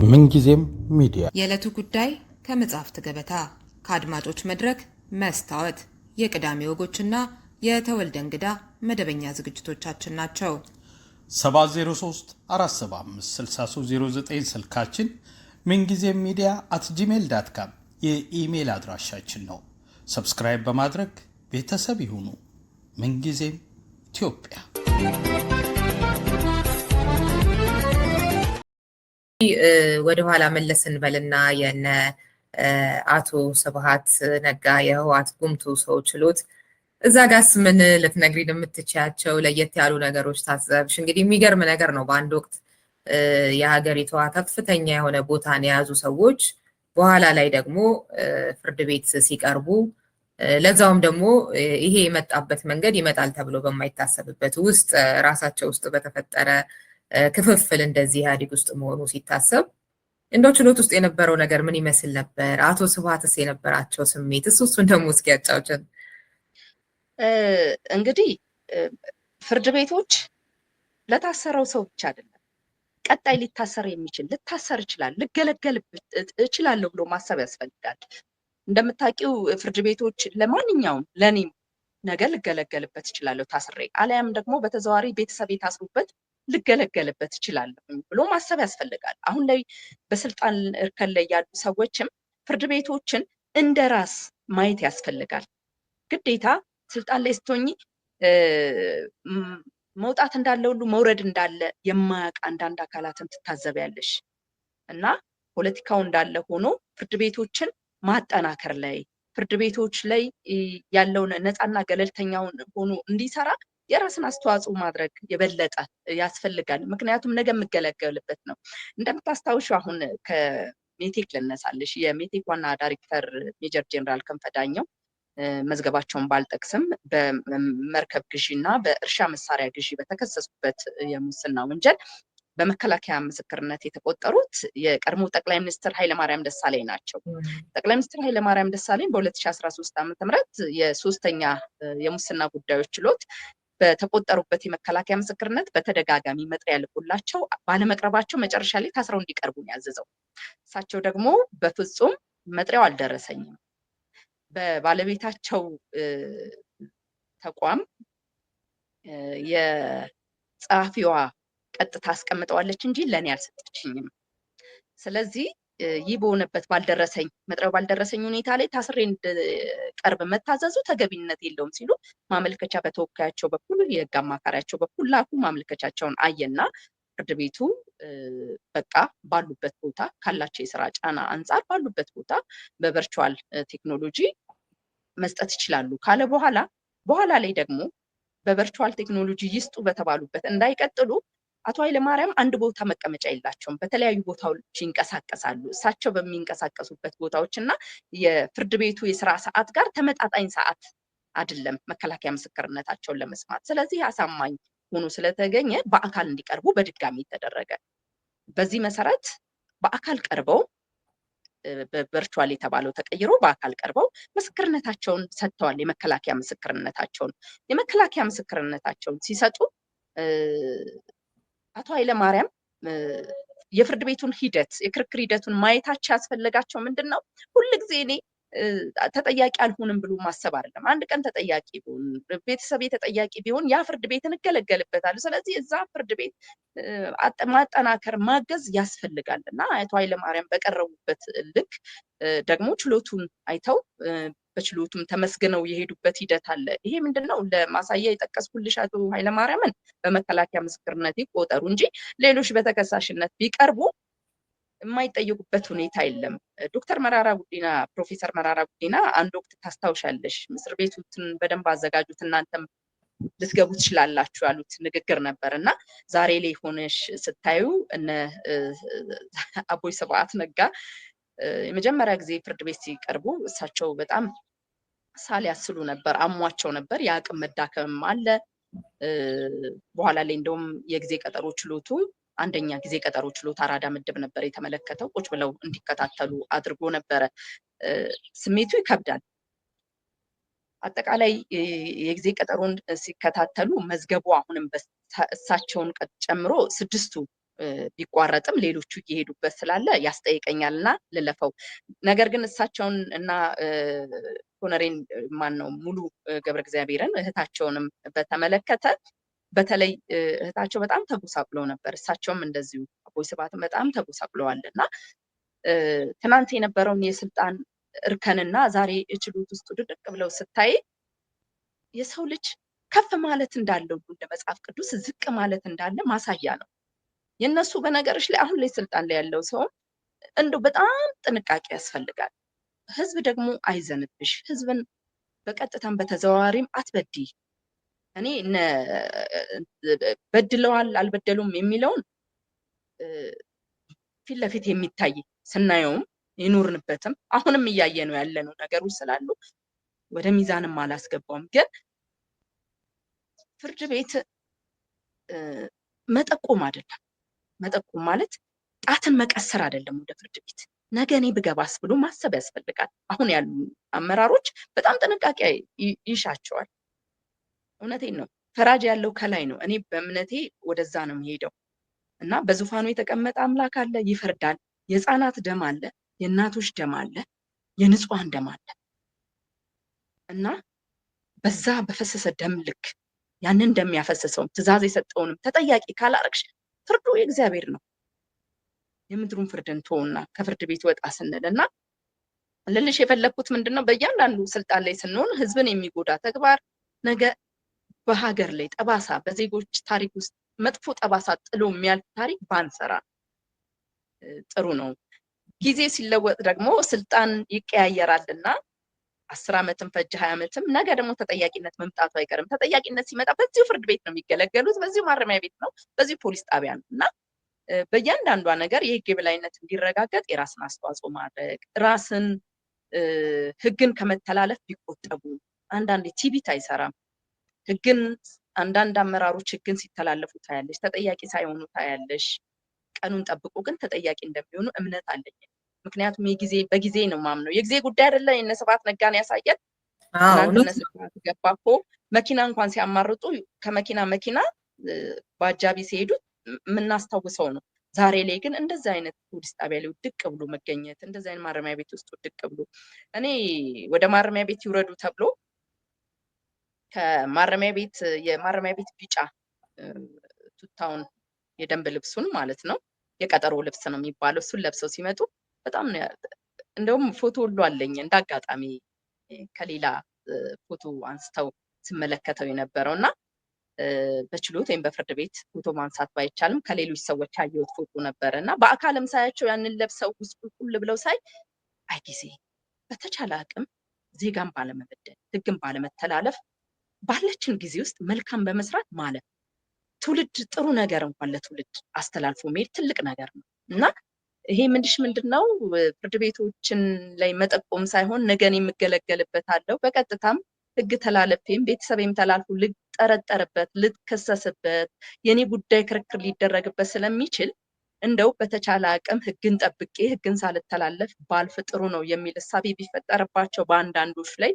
ምንጊዜም ሚዲያ የዕለቱ ጉዳይ ከመጽሐፍት ገበታ ከአድማጮች መድረክ መስታወት የቅዳሜ ወጎችና የተወልደ እንግዳ መደበኛ ዝግጅቶቻችን ናቸው። 703 475 6309 ስልካችን፣ ምንጊዜም ሚዲያ @gmail.com የኢሜል አድራሻችን ነው። ሰብስክራይብ በማድረግ ቤተሰብ ይሁኑ። ምንጊዜም ኢትዮጵያ። ወደኋላ መለስ እንበልና የነ አቶ ስብሃት ነጋ የህወሓት ጉምቱ ሰው ችሎት እዛ ጋስ ምን ልትነግሪን የምትችያቸው ለየት ያሉ ነገሮች ታዘብሽ? እንግዲህ የሚገርም ነገር ነው። በአንድ ወቅት የሀገሪቷ ከፍተኛ የሆነ ቦታን የያዙ ሰዎች በኋላ ላይ ደግሞ ፍርድ ቤት ሲቀርቡ ለዛውም ደግሞ ይሄ የመጣበት መንገድ ይመጣል ተብሎ በማይታሰብበት ውስጥ ራሳቸው ውስጥ በተፈጠረ ክፍፍል እንደዚህ ኢህአዴግ ውስጥ መሆኑ ሲታሰብ እንደው ችሎት ውስጥ የነበረው ነገር ምን ይመስል ነበር? አቶ ስብሃትስ የነበራቸው ስሜት እሱን ደግሞ እስኪ ያጫውችን። እንግዲህ ፍርድ ቤቶች ለታሰረው ሰው ብቻ አይደለም፣ ቀጣይ ሊታሰር የሚችል ልታሰር ይችላል፣ ልገለገልበት እችላለሁ ብሎ ማሰብ ያስፈልጋል። እንደምታውቂው ፍርድ ቤቶች ለማንኛውም ለኔም ነገር ልገለገልበት እችላለሁ ታስሬ፣ አለያም ደግሞ በተዘዋዋሪ ቤተሰብ የታስሩበት ልገለገልበት እችላለሁ ብሎ ማሰብ ያስፈልጋል። አሁን ላይ በስልጣን እርከን ላይ ያሉ ሰዎችም ፍርድ ቤቶችን እንደ ራስ ማየት ያስፈልጋል። ግዴታ ስልጣን ላይ ስትሆኚ መውጣት እንዳለ ሁሉ መውረድ እንዳለ የማያውቅ አንዳንድ አካላትን ትታዘቢያለሽ እና ፖለቲካው እንዳለ ሆኖ ፍርድ ቤቶችን ማጠናከር ላይ ፍርድ ቤቶች ላይ ያለውን ነፃና ገለልተኛውን ሆኖ እንዲሰራ የራስን አስተዋጽኦ ማድረግ የበለጠ ያስፈልጋል። ምክንያቱም ነገ የምገለገልበት ነው። እንደምታስታውሹ አሁን ከሜቴክ ልነሳልሽ። የሜቴክ ዋና ዳይሬክተር ሜጀር ጄኔራል ክንፈ ዳኘው መዝገባቸውን ባልጠቅስም በመርከብ ግዢ እና በእርሻ መሳሪያ ግዢ በተከሰሱበት የሙስና ወንጀል በመከላከያ ምስክርነት የተቆጠሩት የቀድሞ ጠቅላይ ሚኒስትር ኃይለማርያም ደሳለኝ ናቸው። ጠቅላይ ሚኒስትር ኃይለማርያም ደሳለኝ በ2013 ዓ.ም የሶስተኛ የሙስና ጉዳዮች ችሎት በተቆጠሩበት የመከላከያ ምስክርነት በተደጋጋሚ መጥሪያ ልኮላቸው ባለመቅረባቸው መጨረሻ ላይ ታስረው እንዲቀርቡ ነው ያዘዘው። እሳቸው ደግሞ በፍጹም መጥሪያው አልደረሰኝም፣ በባለቤታቸው ተቋም የጸሐፊዋ ቀጥታ አስቀምጠዋለች እንጂ ለእኔ አልሰጠችኝም። ስለዚህ ይህ በሆነበት መጥሪያው ባልደረሰኝ ሁኔታ ላይ ታስሬ እንድቀርብ መታዘዙ ተገቢነት የለውም ሲሉ ማመልከቻ በተወካያቸው በኩል የህግ አማካሪያቸው በኩል ላኩ። ማመልከቻቸውን አየና ፍርድ ቤቱ በቃ ባሉበት ቦታ ካላቸው የስራ ጫና አንጻር ባሉበት ቦታ በቨርቹዋል ቴክኖሎጂ መስጠት ይችላሉ ካለ በኋላ ላይ ደግሞ በቨርቹዋል ቴክኖሎጂ ይስጡ በተባሉበት እንዳይቀጥሉ አቶ ኃይለማርያም አንድ ቦታ መቀመጫ የላቸውም፣ በተለያዩ ቦታዎች ይንቀሳቀሳሉ። እሳቸው በሚንቀሳቀሱበት ቦታዎች እና የፍርድ ቤቱ የስራ ሰዓት ጋር ተመጣጣኝ ሰዓት አይደለም መከላከያ ምስክርነታቸውን ለመስማት። ስለዚህ አሳማኝ ሆኖ ስለተገኘ በአካል እንዲቀርቡ በድጋሚ ተደረገ። በዚህ መሰረት በአካል ቀርበው በቨርቹዋል የተባለው ተቀይሮ በአካል ቀርበው ምስክርነታቸውን ሰጥተዋል። የመከላከያ ምስክርነታቸውን ሲሰጡ አቶ ኃይለማርያም የፍርድ ቤቱን ሂደት የክርክር ሂደቱን ማየታቸው ያስፈለጋቸው ምንድን ነው? ሁልጊዜ እኔ ተጠያቂ አልሆንም ብሎ ማሰብ አይደለም። አንድ ቀን ተጠያቂ ቢሆን ቤተሰቤ ተጠያቂ ቢሆን ያ ፍርድ ቤትን እገለገልበታለሁ። ስለዚህ እዛ ፍርድ ቤት ማጠናከር ማገዝ ያስፈልጋል እና አቶ ኃይለማርያም በቀረቡበት ልክ ደግሞ ችሎቱን አይተው በችሎቱም ተመስግነው የሄዱበት ሂደት አለ። ይሄ ምንድነው? ለማሳያ የጠቀስኩልሽ አቶ ኃይለማርያምን በመከላከያ ምስክርነት ይቆጠሩ እንጂ ሌሎች በተከሳሽነት ቢቀርቡ የማይጠየቁበት ሁኔታ የለም። ፕሮፌሰር መራራ ጉዲና አንድ ወቅት ታስታውሻለሽ፣ እስር ቤቱን በደንብ አዘጋጁት እናንተም ልትገቡ ትችላላችሁ ያሉት ንግግር ነበር እና ዛሬ ላይ ሆነሽ ስታዩ እነ አቦይ ስብሃት ነጋ የመጀመሪያ ጊዜ ፍርድ ቤት ሲቀርቡ እሳቸው በጣም ሳል ያስሉ ነበር፣ አሟቸው ነበር። የአቅም መዳከምም አለ። በኋላ ላይ እንደውም የጊዜ ቀጠሮ ችሎቱ አንደኛ ጊዜ ቀጠሮ ችሎት አራዳ ምድብ ነበር የተመለከተው። ቁጭ ብለው እንዲከታተሉ አድርጎ ነበረ። ስሜቱ ይከብዳል። አጠቃላይ የጊዜ ቀጠሮን ሲከታተሉ መዝገቡ አሁንም እሳቸውን ጨምሮ 6ቱ ቢቋረጥም ሌሎቹ እየሄዱበት ስላለ ያስጠይቀኛልና ልለፈው። ነገር ግን እሳቸውን እና ኮነሬን ማነው ሙሉ ገብረ እግዚአብሔርን እህታቸውንም በተመለከተ በተለይ እህታቸው በጣም ተጎሳቅለው ነበር። እሳቸውም እንደዚሁ አቦይ ስብሃትም በጣም ተጎሳቅለዋልና ትናንት የነበረውን የስልጣን እርከንና ዛሬ ችሎት ውስጥ ድቅቅ ብለው ስታይ የሰው ልጅ ከፍ ማለት እንዳለው እንደ መጽሐፍ ቅዱስ ዝቅ ማለት እንዳለ ማሳያ ነው። የነሱ በነገሮች ላይ አሁን ላይ ስልጣን ላይ ያለው ሰው እንደው በጣም ጥንቃቄ ያስፈልጋል። ህዝብ ደግሞ አይዘንብሽ፣ ህዝብን በቀጥታም በተዘዋዋሪም አትበድይ። እኔ በድለዋል አልበደሉም የሚለውን ፊት ለፊት የሚታይ ስናየውም ይኖርንበትም አሁንም እያየ ነው ያለነው ነገሮች ስላሉ ወደ ሚዛንም አላስገባውም። ግን ፍርድ ቤት መጠቆም አይደለም። መጠቆም ማለት ጣትን መቀሰር አይደለም። ወደ ፍርድ ቤት ነገ እኔ ብገባስ ብሎ ማሰብ ያስፈልጋል። አሁን ያሉ አመራሮች በጣም ጥንቃቄ ይሻቸዋል። እውነቴን ነው። ፈራጅ ያለው ከላይ ነው። እኔ በእምነቴ ወደዛ ነው የሚሄደው እና በዙፋኑ የተቀመጠ አምላክ አለ፣ ይፈርዳል። የህፃናት ደም አለ፣ የእናቶች ደም አለ፣ የንጹሃን ደም አለ እና በዛ በፈሰሰ ደም ልክ ያንን ደም ያፈሰሰውን ትእዛዝ የሰጠውንም ተጠያቂ ካላረግሽ ፍርዱ የእግዚአብሔር ነው። የምድሩን ፍርድን ተውና ከፍርድ ቤት ወጣ ስንል እና ልልሽ የፈለግኩት ምንድነው በእያንዳንዱ ስልጣን ላይ ስንሆን ህዝብን የሚጎዳ ተግባር ነገ በሀገር ላይ ጠባሳ በዜጎች ታሪክ ውስጥ መጥፎ ጠባሳ ጥሎ የሚያልፍ ታሪክ ባንሰራ ጥሩ ነው። ጊዜ ሲለወጥ ደግሞ ስልጣን ይቀያየራልና 10 ዓመትም ፈጅ 20 ዓመትም ነገ ደግሞ ተጠያቂነት መምጣቱ አይቀርም። ተጠያቂነት ሲመጣ በዚሁ ፍርድ ቤት ነው የሚገለገሉት፣ በዚሁ ማረሚያ ቤት ነው፣ በዚሁ ፖሊስ ጣቢያ ነው እና በእያንዳንዷ ነገር የህግ የበላይነት እንዲረጋገጥ የራስን አስተዋጽኦ ማድረግ፣ ራስን ህግን ከመተላለፍ ቢቆጠቡ። አንዳንዴ ቲቢት አይሰራም። ህግን አንዳንድ አመራሮች ህግን ሲተላለፉ ታያለሽ፣ ተጠያቂ ሳይሆኑ ታያለሽ። ቀኑን ጠብቆ ግን ተጠያቂ እንደሚሆኑ እምነት አለኝ። ምክንያቱም በጊዜ ነው ማምነው። የጊዜ ጉዳይ አይደለ። የእነ ስብሃት ነጋን ያሳያል። እናንተ ስብሃት ገባ እኮ መኪና እንኳን ሲያማርጡ ከመኪና መኪና በአጃቢ ሲሄዱ የምናስታውሰው ነው። ዛሬ ላይ ግን እንደዚህ አይነት ፖሊስ ጣቢያ ላይ ውድቅ ብሎ መገኘት፣ እንደዚህ አይነት ማረሚያ ቤት ውስጥ ውድቅ ብሎ እኔ ወደ ማረሚያ ቤት ይውረዱ ተብሎ ከማረሚያ ቤት የማረሚያ ቤት ቢጫ ቱታውን የደንብ ልብሱን ማለት ነው የቀጠሮ ልብስ ነው የሚባለው እሱን ለብሰው ሲመጡ በጣም እንደውም ፎቶ ሁሉ አለኝ እንዳጋጣሚ ከሌላ ፎቶ አንስተው ስመለከተው የነበረው እና በችሎት ወይም በፍርድ ቤት ፎቶ ማንሳት ባይቻልም ከሌሎች ሰዎች ያየሁት ፎቶ ነበረ እና በአካልም ሳያቸው ያንን ለብሰው ውስቁል ብለው ሳይ አይ ጊዜ በተቻለ አቅም ዜጋን ባለመበደል ህግን ባለመተላለፍ ባለችን ጊዜ ውስጥ መልካም በመስራት ማለት ትውልድ ጥሩ ነገር እንኳን ለትውልድ አስተላልፎ መሄድ ትልቅ ነገር ነው እና ይሄ ምንድነው ፍርድ ቤቶችን ላይ መጠቆም ሳይሆን ነገን የምገለገልበታለሁ በቀጥታም ህግ ተላለፌም ቤተሰቤም ተላልፎ ልጠረጠርበት ልትከሰስበት የኔ ጉዳይ ክርክር ሊደረግበት ስለሚችል እንደው በተቻለ አቅም ህግን ጠብቄ ህግን ሳልተላለፍ ባልፍ ጥሩ ነው የሚል እሳቤ ቢፈጠርባቸው በአንዳንዶች ላይ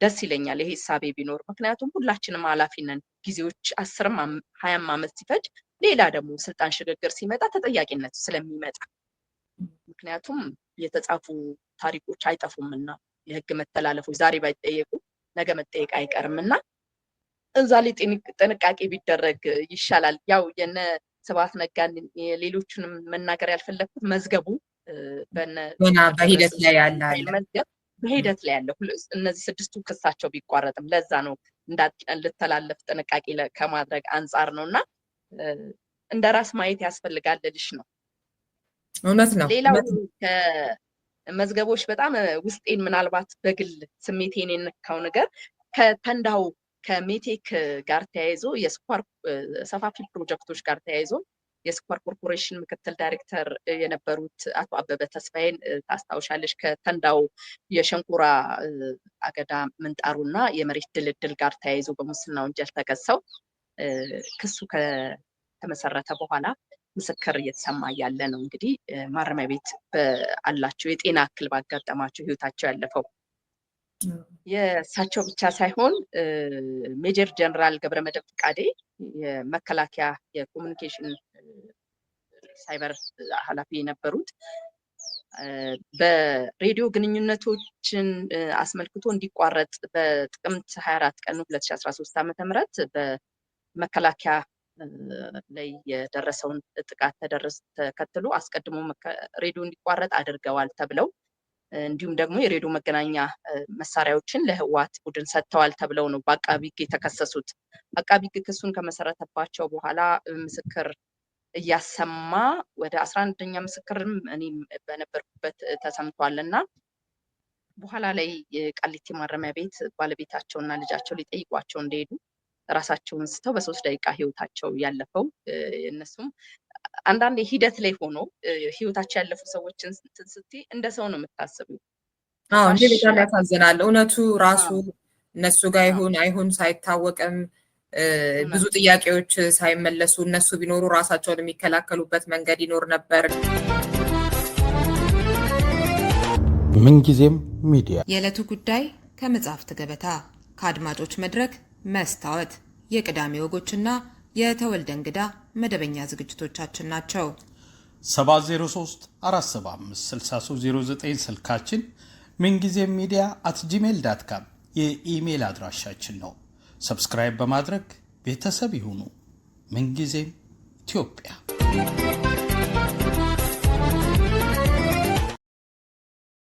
ደስ ይለኛል። ይሄ እሳቤ ቢኖር ምክንያቱም ሁላችንም ኃላፊ ነን። ጊዜዎች 10ም 20ም ዓመት ሲፈጅ ሌላ ደግሞ ስልጣን ሽግግር ሲመጣ ተጠያቂነት ስለሚመጣ ምክንያቱም የተጻፉ ታሪኮች አይጠፉምና የህግ መተላለፎች ዛሬ ባይጠየቁ ነገ መጠየቅ አይቀርምና እዛ ላይ ጥንቃቄ ቢደረግ ይሻላል። ያው የነ ስብሃት ነጋን ሌሎቹንም መናገር ያልፈለኩት መዝገቡ በሂደት ላይ ያለ መዝገብ በሂደት ላይ ያለ እነዚህ 6ቱ ክሳቸው ቢቋረጥም ለዛ ነው ልተላለፍ ጥንቃቄ ከማድረግ አንጻር ነውና እንደ ራስ ማየት ያስፈልጋል ልልሽ ነው። እውነት ነው። ሌላው ከመዝገቦች በጣም ውስጤን ምናልባት በግል ስሜቴን የነካው ነገር ከተንዳው ከሜቴክ ጋር ተያይዞ የስኳር ሰፋፊ ፕሮጀክቶች ጋር ተያይዞ የስኳር ኮርፖሬሽን ምክትል ዳይሬክተር የነበሩት አቶ አበበ ተስፋዬን ታስታውሻለሽ? ከተንዳው የሸንኮራ አገዳ ምንጣሩና የመሬት ድልድል ጋር ተያይዞ በሙስና ወንጀል ተከሰው ክሱ ከተመሰረተ በኋላ ምስክር እየተሰማ ያለ ነው። እንግዲህ ማረሚያ ቤት አላቸው የጤና እክል ባጋጠማቸው ህይወታቸው ያለፈው የእሳቸው ብቻ ሳይሆን ሜጀር ጀነራል ገብረመድህን ፍቃዴ የመከላከያ የኮሚኒኬሽን ሳይበር ኃላፊ የነበሩት በሬዲዮ ግንኙነቶችን አስመልክቶ እንዲቋረጥ በጥቅምት 24 ቀን 2013 ዓ.ም በመከላከያ ላይ የደረሰውን ጥቃት ተከትሎ አስቀድሞ ሬዲዮ እንዲቋረጥ አድርገዋል ተብለው እንዲሁም ደግሞ የሬዲዮ መገናኛ መሳሪያዎችን ለህወሓት ቡድን ሰጥተዋል ተብለው ነው በአቃቢ ህግ የተከሰሱት። አቃቢ ህግ ክሱን ከመሰረተባቸው በኋላ ምስክር እያሰማ ወደ 11ኛ ምስክርም እኔም በነበርኩበት ተሰምቷል እና በኋላ ላይ ቃሊቲ ማረሚያ ቤት ባለቤታቸውና ልጃቸው ሊጠይቋቸው እንደሄዱ ራሳቸውን ስተው በ3 ደቂቃ ህይወታቸው ያለፈው እነሱም አንዳንድ ሂደት ላይ ሆኖ ህይወታቸው ያለፉ ሰዎችን ስትይ እንደ ሰው ነው የምታስቢው። እንዴ በጣም ያሳዝናል። እውነቱ ራሱ እነሱ ጋር ይሁን አይሁን ሳይታወቅም ብዙ ጥያቄዎች ሳይመለሱ እነሱ ቢኖሩ ራሳቸውን የሚከላከሉበት መንገድ ይኖር ነበር። ምንጊዜም ሚዲያ የዕለቱ ጉዳይ ከመጽሐፍት ገበታ ከአድማጮች መድረክ መስታወት የቅዳሜ ወጎችና የተወልደ እንግዳ መደበኛ ዝግጅቶቻችን ናቸው። 703 475 6309 ስልካችን፣ ምንጊዜም ሚዲያ @gmail.com የኢሜል አድራሻችን ነው። ሰብስክራይብ በማድረግ ቤተሰብ ይሁኑ። ምንጊዜም ኢትዮጵያ